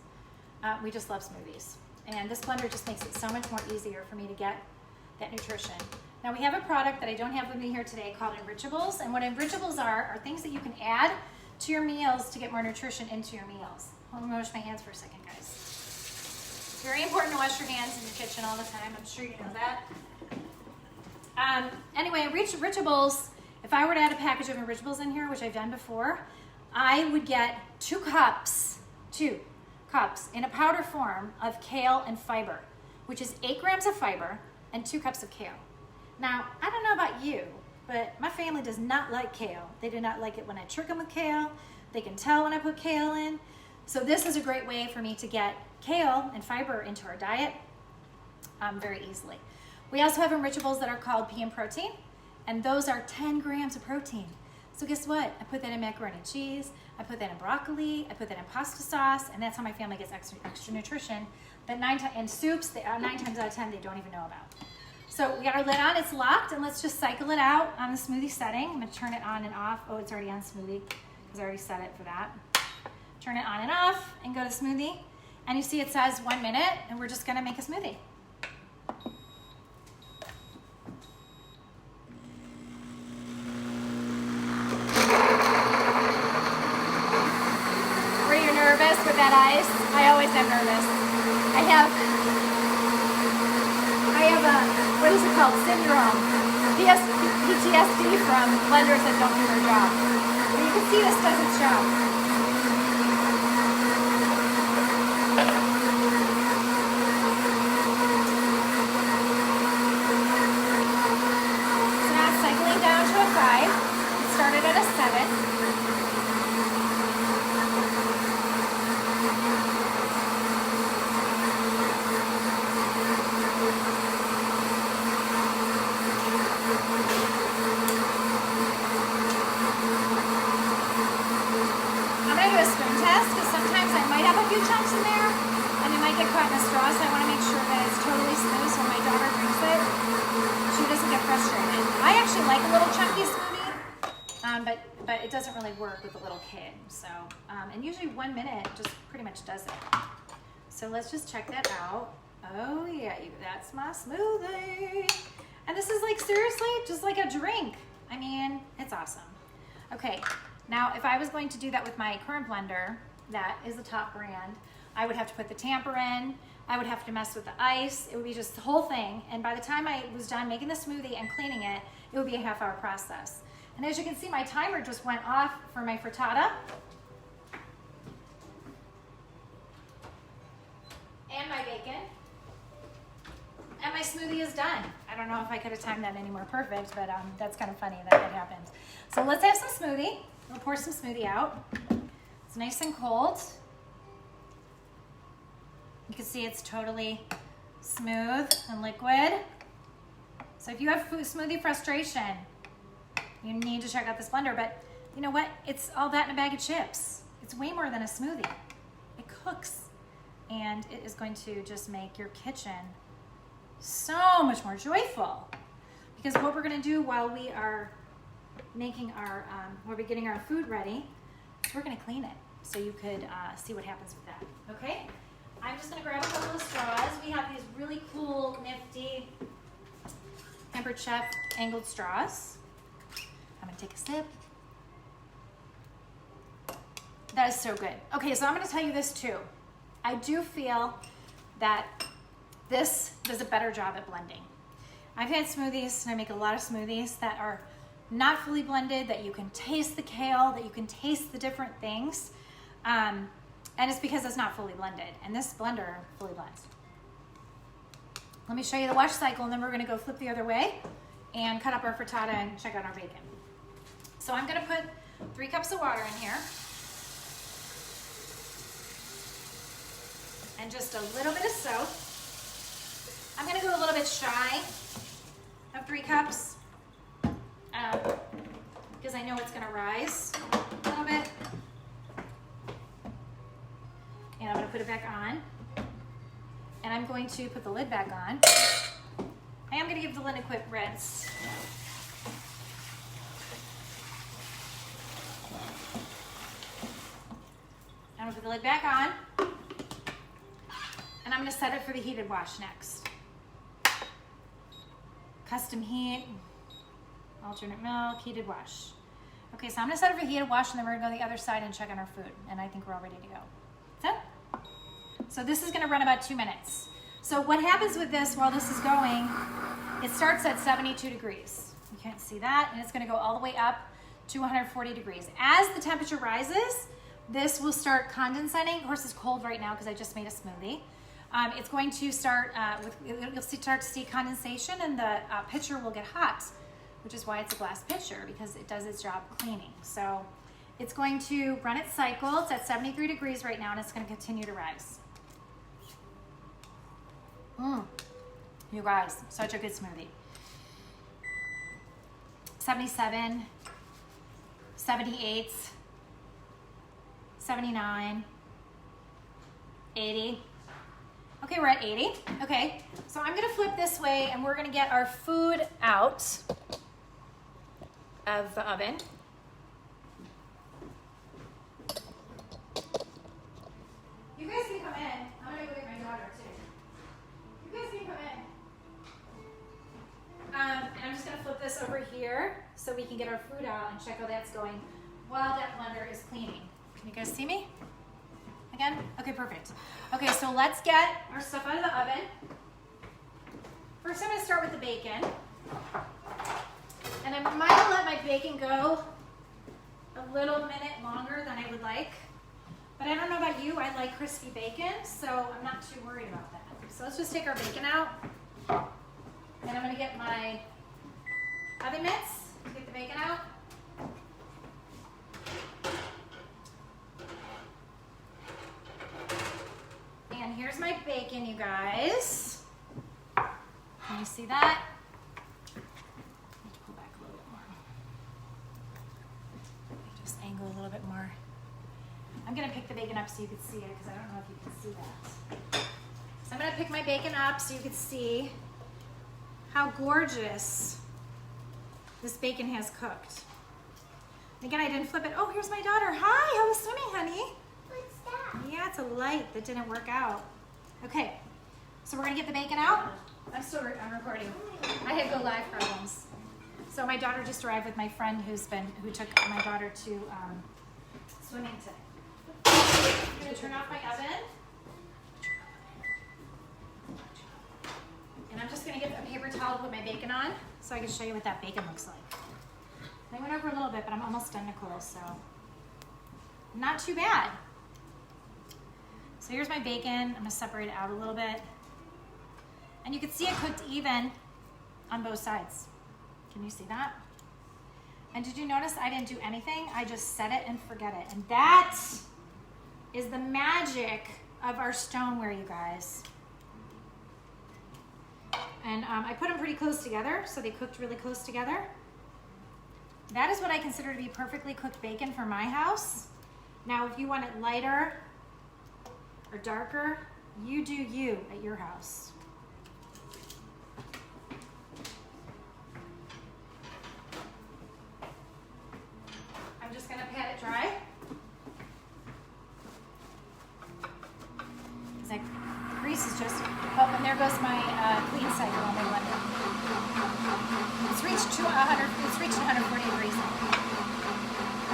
We just love smoothies. And this blender just makes it so much more easier for me to get that nutrition. Now we have a product that I don't have with me here today called Enrichables. And what Enrichables are things that you can add to your meals to get more nutrition into your meals. Let me wash my hands for a second, guys. It's very important to wash your hands in your kitchen all the time. I'm sure you know that. Anyway, Enrichables, if I were to add a package of Enrichables in here, which I've done before, I would get 2 cups in a powder form of kale and fiber, which is 8 grams of fiber and 2 cups of kale. Now, I don't know about you, but my family does not like kale. They do not like it when I trick them with kale. They can tell when I put kale in. So this is a great way for me to get kale and fiber into our diet very easily. We also have Enrichables that are called pea and protein, and those are 10 grams of protein. So guess what? I put that in macaroni and cheese, I put that in broccoli, I put that in pasta sauce, and that's how my family gets extra nutrition that in soups, 9 times out of 10, they don't even know about. So we got our lid on, it's locked, and let's just cycle it out on the smoothie setting. I'm gonna turn it on and off. Oh, it's already on smoothie, because I already set it for that. Turn it on and off, and go to smoothie. And you see it says 1 minute, and we're just gonna make a smoothie. Were you nervous with that ice? I always am nervous. I have what is it called? Syndrome. PTSD from blenders that don't do their job. But you can see this does its job. So now it's cycling down to a 5. It started at a 7. Chunks in there, and they might get caught in a straw, so I want to make sure that it's totally smooth so when my daughter drinks it, she doesn't get frustrated. I actually like a little chunky smoothie, but it doesn't really work with a little kid. So, and usually 1 minute just pretty much does it. So let's just check that out. Oh yeah, that's my smoothie. And this is like seriously just like a drink. I mean, it's awesome. Okay, now if I was going to do that with my current blender, that is the top brand, I would have to put the tamper in, I would have to mess with the ice, it would be just the whole thing, and by the time I was done making the smoothie and cleaning it, it would be a half-hour process. And as you can see, my timer just went off for my frittata. And my bacon. And my smoothie is done. I don't know if I could have timed that any more perfect, but that's kind of funny that it happened. So let's have some smoothie. We'll pour some smoothie out. It's nice and cold. You can see it's totally smooth and liquid. So if you have smoothie frustration, you need to check out this blender. But you know what? It's all that in a bag of chips. It's way more than a smoothie. It cooks. And it is going to just make your kitchen so much more joyful. Because what we're gonna do while we are making our, while we're getting our food ready, we're gonna clean it so you could see what happens with that, okay? I'm just gonna grab a couple of straws. We have these really cool, nifty Pampered Chef angled straws. I'm gonna take a sip. That is so good. Okay, so I'm gonna tell you this too. I do feel that this does a better job at blending. I've had smoothies, and I make a lot of smoothies that are not fully blended, that you can taste the kale, that you can taste the different things. And it's because it's not fully blended. And this blender fully blends. Let me show you the wash cycle, and then we're gonna go flip the other way and cut up our frittata and check out our bacon. So I'm gonna put 3 cups of water in here. And just a little bit of soap. I'm gonna go a little bit shy of 3 cups because I know it's gonna rise a little bit. And I'm gonna put it back on. And I'm going to put the lid back on. I am gonna give the lid a quick rinse. I'm gonna put the lid back on. And I'm gonna set it for the heated wash next. Custom heat, alternate milk, heated wash. Okay, so I'm gonna set it for heated wash, and then we're gonna go to the other side and check on our food. And I think we're all ready to go. So this is gonna run about 2 minutes. So what happens with this while this is going, it starts at 72 degrees. You can't see that, and it's gonna go all the way up to 140 degrees. As the temperature rises, this will start condensating. Of course, it's cold right now because I just made a smoothie. It's going to start you'll start to see condensation, and the pitcher will get hot, which is why it's a glass pitcher, because it does its job cleaning. So it's going to run its cycle. It's at 73 degrees right now, and it's going to continue to rise. You guys, such a good smoothie. 77, 78, 79, 80, Okay, we're at 80. Okay, so I'm gonna flip this way and we're gonna get our food out of the oven. You guys can come in. I'm gonna go get my daughter too. You guys can come in. And I'm just gonna flip this over here so we can get our food out and check how that's going while that blender is cleaning. Can you guys see me? Again? Okay, perfect. Okay, so let's get our stuff out of the oven. First, I'm gonna start with the bacon. And I might let my bacon go a little minute longer than I would like. But I don't know about you, I like crispy bacon, so I'm not too worried about that. So let's just take our bacon out. And I'm gonna get my oven mitts to get the bacon out. And here's my bacon, you guys. Can you see that? Pull back a little bit more. Just angle a little bit more. I'm gonna pick the bacon up so you can see it because I don't know if you can see that. So I'm gonna pick my bacon up so you can see how gorgeous this bacon has cooked. And again, I didn't flip it. Oh, here's my daughter. Hi, how was swimming, honey? What's that? Yeah, it's a light that didn't work out. Okay, so we're gonna get the bacon out. I'm recording. I had go live problems. So my daughter just arrived with my friend who took my daughter to swimming today. I'm gonna turn off my oven. And I'm just gonna get a paper towel to put my bacon on so I can show you what that bacon looks like. I went over a little bit, but I'm almost done, Nicole, so not too bad. So here's my bacon. I'm gonna separate it out a little bit. And you can see it cooked even on both sides. Can you see that? And did you notice I didn't do anything? I just set it and forget it. And that is the magic of our stoneware, you guys. And I put them pretty close together, so they cooked really close together. That is what I consider to be perfectly cooked bacon for my house. Now, if you want it lighter or darker, you do you at your house. I'm just gonna pat it dry. That grease is just, oh, and there goes my clean cycle on my blender. It's reached 140 degrees now.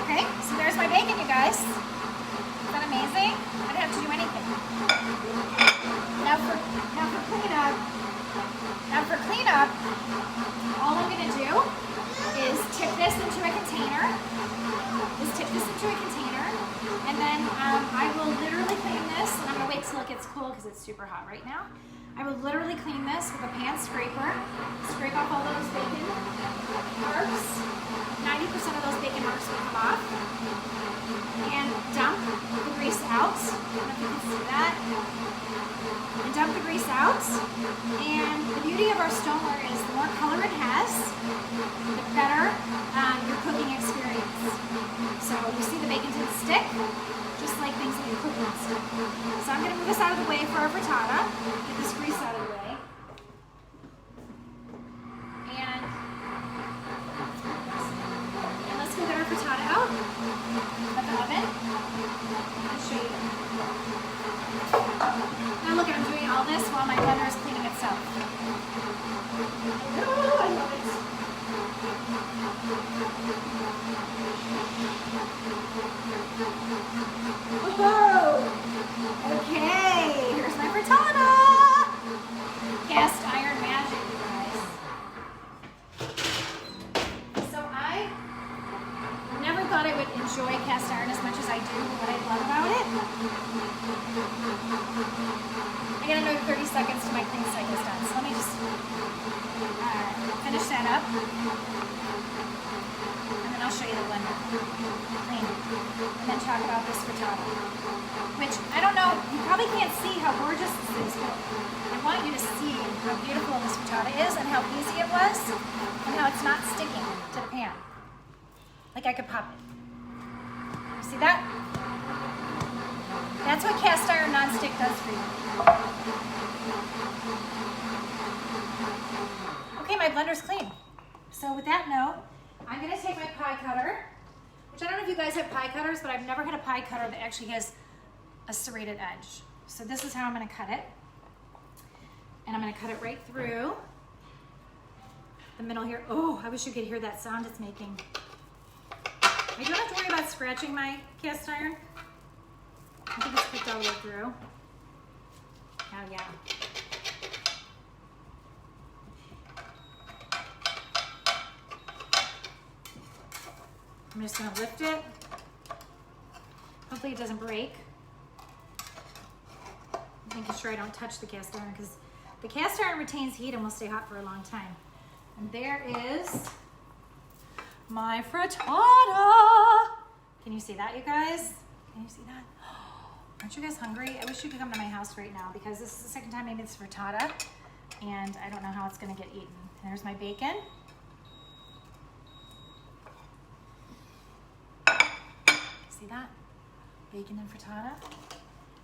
Okay, so there's my bacon, you guys. Isn't that amazing? I didn't have to do anything. Now for cleanup, all I'm gonna do is tip this into a container. And then I will literally clean this, and I'm gonna wait till it gets cool because it's super hot right now. I will literally clean this with a pan scraper, scrape off all those bacon marks. 90% of those bacon marks will come off. And dump the grease out. I don't know if you can see that. And dump the grease out. And the beauty of our stoneware is the more color it has, the better your cooking experience. So you see the bacon didn't stick, just like things that you cook won't stick. So I'm gonna move this out of the way for our frittata. Get this grease out of the way. And let's go get our frittata out of the oven. I'll show you. Now look, I'm doing all this while my blender is cleaning itself. Oh, I love it. Whoa! Okay, here's my frittata. Cast iron magic, you guys. So I never thought I would enjoy cast iron as much as I do, what I love about it. I got another 30 seconds to my clean cycle's done, so let me just finish that up. And then I'll show you the blender. Clean. And then talk about this frittata. Which, I don't know, you probably can't see how gorgeous this is, but I want you to see how beautiful this frittata is and how easy it was and how it's not sticking to the pan. Like I could pop it. You see that? That's what cast iron nonstick does for you. Okay, my blender's clean. So with that note, I'm gonna take my pie cutter, which I don't know if you guys have pie cutters, but I've never had a pie cutter that actually has a serrated edge. So this is how I'm gonna cut it. And I'm gonna cut it right through the middle here. Oh, I wish you could hear that sound it's making. I don't have to worry about scratching my cast iron. I think it's cooked all the way through. Oh yeah. I'm just gonna lift it. Hopefully it doesn't break. I'm making sure I don't touch the cast iron because the cast iron retains heat and will stay hot for a long time. And there is my frittata. Can you see that, you guys? Can you see that? Aren't you guys hungry? I wish you could come to my house right now because this is the second time I made this frittata and I don't know how it's gonna get eaten. There's my bacon. See that? Bacon and frittata.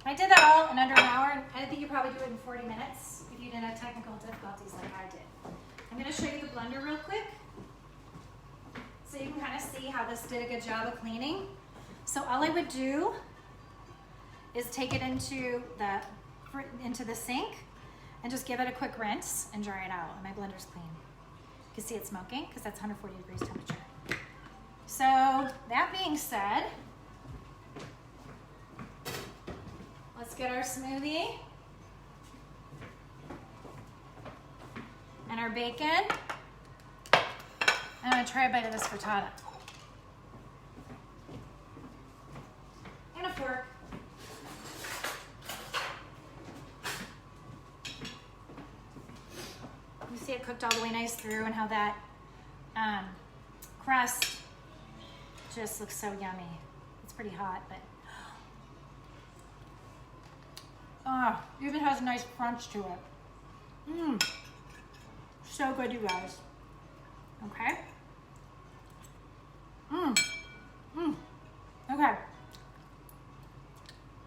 I did that all in under an hour, and I think you probably do it in 40 minutes if you didn't have technical difficulties like I did. I'm gonna show you the blender real quick so you can kind of see how this did a good job of cleaning. So all I would do is take it into the sink and just give it a quick rinse and dry it out. And my blender's clean. You can see it's smoking because that's 140 degrees temperature. So that being said, let's get our smoothie and our bacon. I'm gonna try a bite of this frittata. And a fork. You see it cooked all the way nice through and how that crust just looks so yummy. It's pretty hot, but even has a nice crunch to it. So good, you guys. Okay. Okay.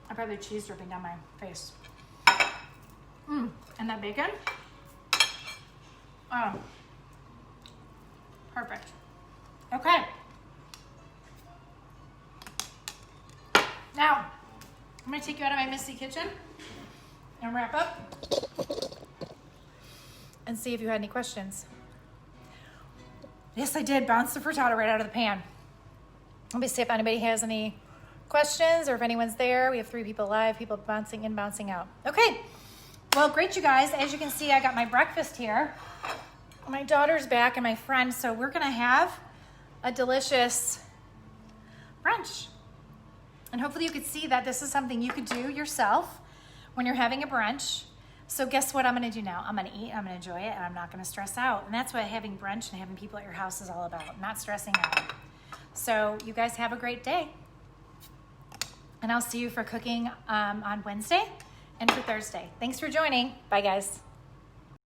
I probably cheese dripping down my face. And that bacon. Oh, perfect. Okay. Now, I'm gonna take you out of my messy kitchen and wrap up and see if you had any questions. Yes, I did bounce the frittata right out of the pan. Let me see if anybody has any questions or if anyone's there. We have 3 people live, people bouncing in, bouncing out. Okay, well, great, you guys. As you can see, I got my breakfast here. My daughter's back and my friend, so we're gonna have a delicious brunch. And hopefully you could see that this is something you could do yourself when you're having a brunch. So guess what I'm gonna do now? I'm gonna eat, I'm gonna enjoy it, and I'm not gonna stress out. And that's what having brunch and having people at your house is all about, not stressing out. So you guys have a great day. And I'll see you for cooking on Wednesday and for Thursday. Thanks for joining. Bye, guys.